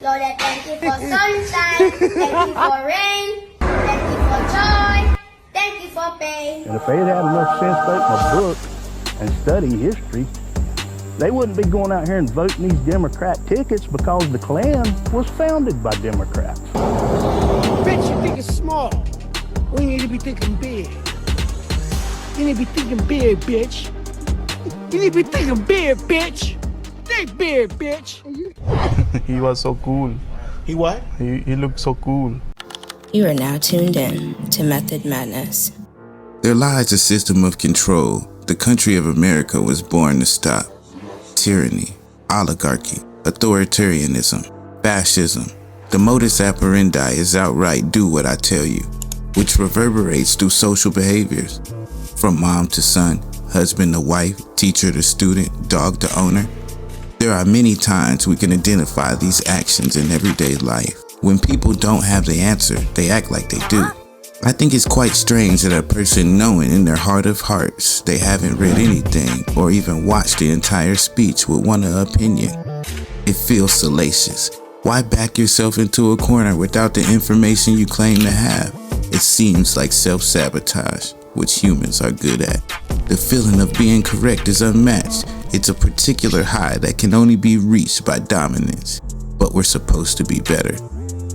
Lord, I thank you for sunshine, thank you for rain, thank you for joy, thank you for pain. And if they had enough sense to open a book and study history, they wouldn't be going out here and voting these Democrat tickets because the Klan was founded by Democrats. Bitch, you think it's small. We need to be thinking big. You need to be thinking big, bitch. You need to be thinking big, bitch. Think big, bitch. He was so cool. He what? He looked so cool. You are now tuned in to Method Madness. There lies a system of control the country of America was born to stop. Tyranny, oligarchy, authoritarianism, fascism. The modus operandi is outright do what I tell you, which reverberates through social behaviors. From mom to son, husband to wife, teacher to student, dog to owner. There are many times we can identify these actions in everyday life. When people don't have the answer, they act like they do. I think it's quite strange that a person knowing in their heart of hearts they haven't read anything or even watched the entire speech would want an opinion. It feels salacious. Why back yourself into a corner without the information you claim to have? It seems like self-sabotage, which humans are good at. The feeling of being correct is unmatched. It's a particular high that can only be reached by dominance. But we're supposed to be better.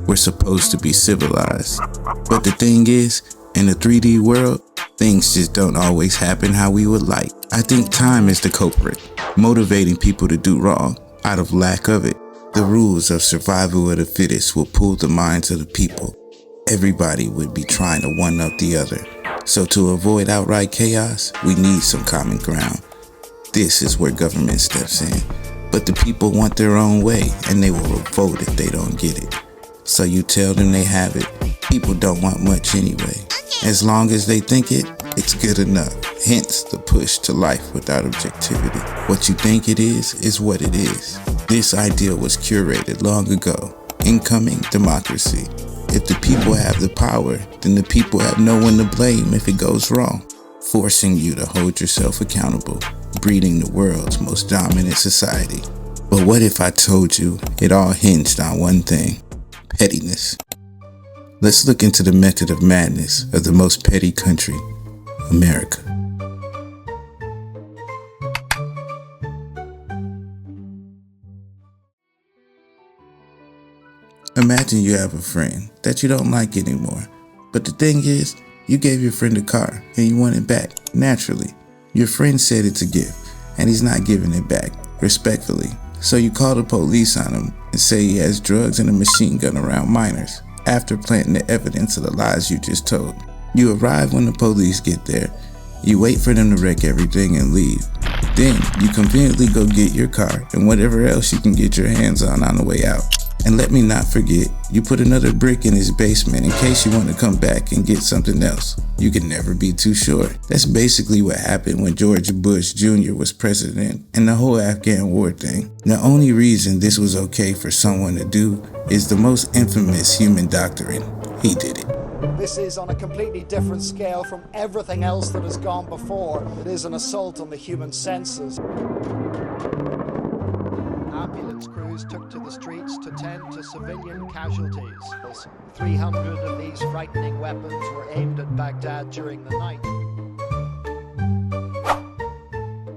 We're supposed to be civilized. But the thing is, in the 3D world, things just don't always happen how we would like. I think time is the culprit, motivating people to do wrong out of lack of it. The rules of survival of the fittest will pull the minds of the people. Everybody would be trying to one-up the other. So to avoid outright chaos, we need some common ground. This is where government steps in. But the people want their own way, and they will revolt if they don't get it. So you tell them they have it. People don't want much anyway. As long as they think it, it's good enough. Hence the push to life without objectivity. What you think it is what it is. This ideal was curated long ago. Incoming democracy. If the people have the power, then the people have no one to blame if it goes wrong. Forcing you to hold yourself accountable. Breeding the world's most dominant society. But what if I told you it all hinged on one thing? Pettiness. Let's look into the method of madness of the most petty country, America. Imagine you have a friend that you don't like anymore. But the thing is, you gave your friend a car and you want it back, naturally. Your friend said it's a gift and he's not giving it back, respectfully. So you call the police on him and say he has drugs and a machine gun around minors, after planting the evidence of the lies you just told. You arrive when the police get there. You wait for them to wreck everything and leave. Then you conveniently go get your car and whatever else you can get your hands on the way out. And let me not forget, you put another brick in his basement in case you want to come back and get something else. You can never be too sure. That's basically what happened when George Bush Jr. was president and the whole Afghan war thing. The only reason this was okay for someone to do is the most infamous human doctrine. He did it. This is on a completely different scale from everything else that has gone before. It is an assault on the human senses. Ambulance crews took to the streets to tend to civilian casualties. 300 of these frightening weapons were aimed at Baghdad during the night.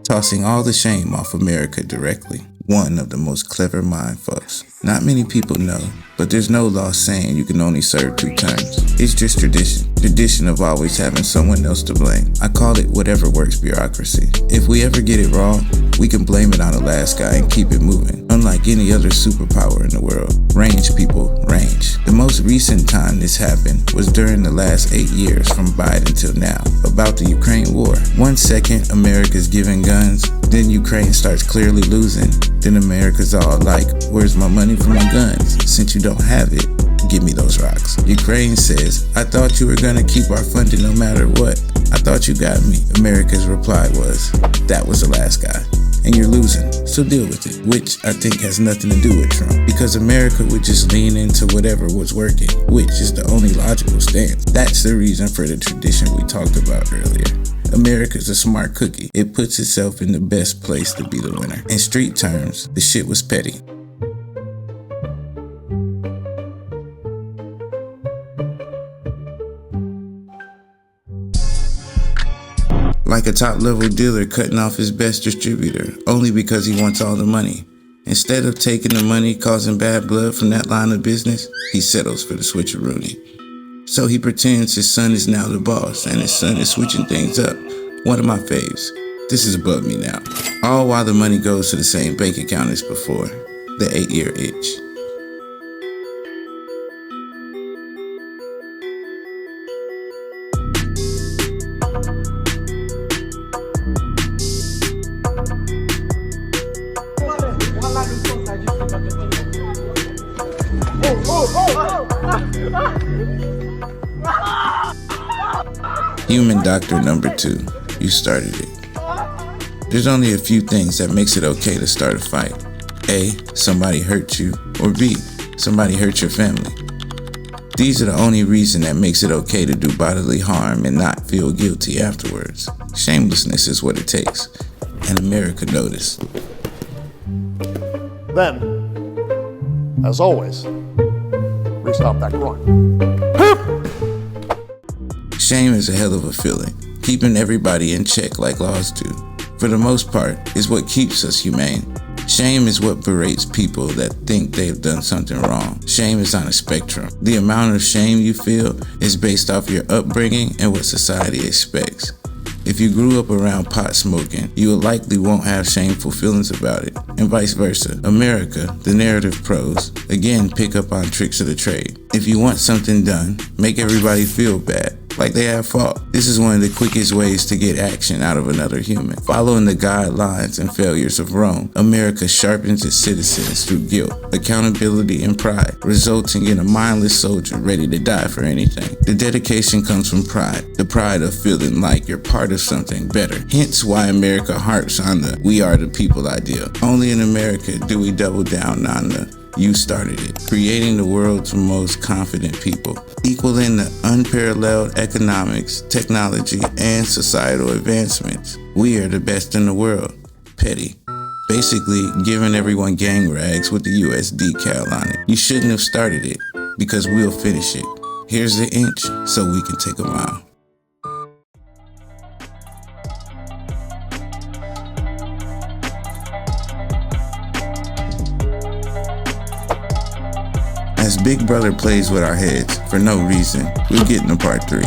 Tossing all the shame off America directly. One of the most clever mindfucks. Not many people know, but there's no law saying you can only serve 2 terms. It's just tradition. Tradition of always having someone else to blame. I call it whatever works bureaucracy. If we ever get it wrong, we can blame it on the last guy and keep it moving. Unlike any other superpower in the world. Range, people, range. The most recent time this happened was during the last 8 years from Biden till now, about the Ukraine war. 1 second, America's giving guns, then Ukraine starts clearly losing. Then America's all like, where's my money for my guns? Since you don't have it, give me those rocks. Ukraine says, I thought you were gonna keep our funding no matter what. I thought you got me. America's reply was, that was the last guy. And you're losing, so deal with it. Which I think has nothing to do with Trump. Because America would just lean into whatever was working, which is the only logical stance. That's the reason for the tradition we talked about earlier. America's a smart cookie. It puts itself in the best place to be the winner. In street terms, the shit was petty. Like a top-level dealer cutting off his best distributor only because he wants all the money. Instead of taking the money causing bad blood from that line of business, he settles for the switcheroony. So he pretends his son is now the boss and his son is switching things up. One of my faves. This is above me now. All while the money goes to the same bank account as before. The 8-year itch. Human doctor number 2, you started it. There's only a few things that makes it okay to start a fight. A, somebody hurt you, or B, somebody hurt your family. These are the only reason that makes it okay to do bodily harm and not feel guilty afterwards. Shamelessness is what it takes, and America noticed. Then, as always, restart that groin. Shame is a hell of a feeling, keeping everybody in check like laws do. For the most part, is what keeps us humane. Shame is what berates people that think they've done something wrong. Shame is on a spectrum. The amount of shame you feel is based off your upbringing and what society expects. If you grew up around pot smoking, you likely won't have shameful feelings about it, and vice versa. America, the narrative pros, again pick up on tricks of the trade. If you want something done, make everybody feel bad, like they have fault. This is one of the quickest ways to get action out of another human. Following the guidelines and failures of Rome, America sharpens its citizens through guilt, accountability, and pride, resulting in a mindless soldier ready to die for anything. The dedication comes from pride, the pride of feeling like you're part of something better. Hence why America harps on the "we are the people" ideal. Only in America do we double down on the "you started it," creating the world's most confident people, equaling the unparalleled economics, technology, and societal advancements. We are the best in the world. Petty. Basically, giving everyone gang rags with the US decal on it. You shouldn't have started it, because we'll finish it. Here's the inch, so we can take a mile. As Big Brother plays with our heads for no reason, we're getting to part 3.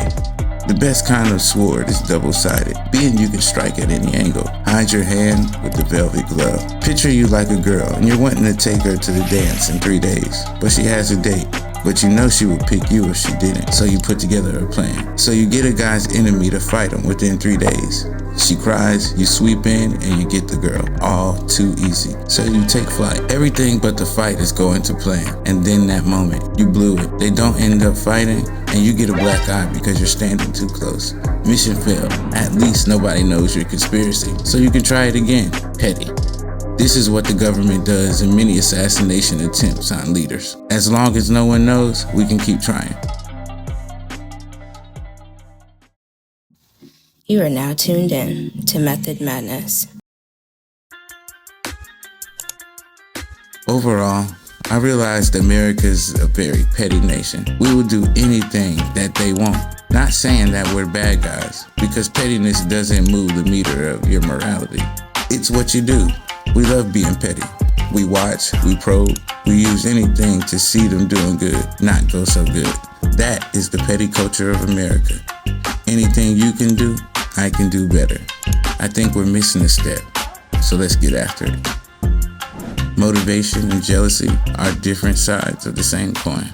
The best kind of sword is double-sided, being you can strike at any angle. Hide your hand with the velvet glove. Picture you like a girl and you're wanting to take her to the dance in 3 days, but she has a date. But you know she would pick you if she didn't, so you put together a plan. So you get a guy's enemy to fight him within 3 days. She cries, you sweep in, and you get the girl. All too easy. So you take flight. Everything but the fight is going to plan. And then that moment, you blew it. They don't end up fighting, and you get a black eye because you're standing too close. Mission failed. At least nobody knows your conspiracy, so you can try it again. Petty. This is what the government does in many assassination attempts on leaders. As long as no one knows, we can keep trying. You are now tuned in to Method Madness. Overall, I realized America's a very petty nation. We will do anything that they want. Not saying that we're bad guys, because pettiness doesn't move the meter of your morality. It's what you do. We love being petty. We watch, we probe, we use anything to see them doing good, not go so good. That is the petty culture of America. Anything you can do, I can do better. I think we're missing a step, so let's get after it. Motivation and jealousy are different sides of the same coin.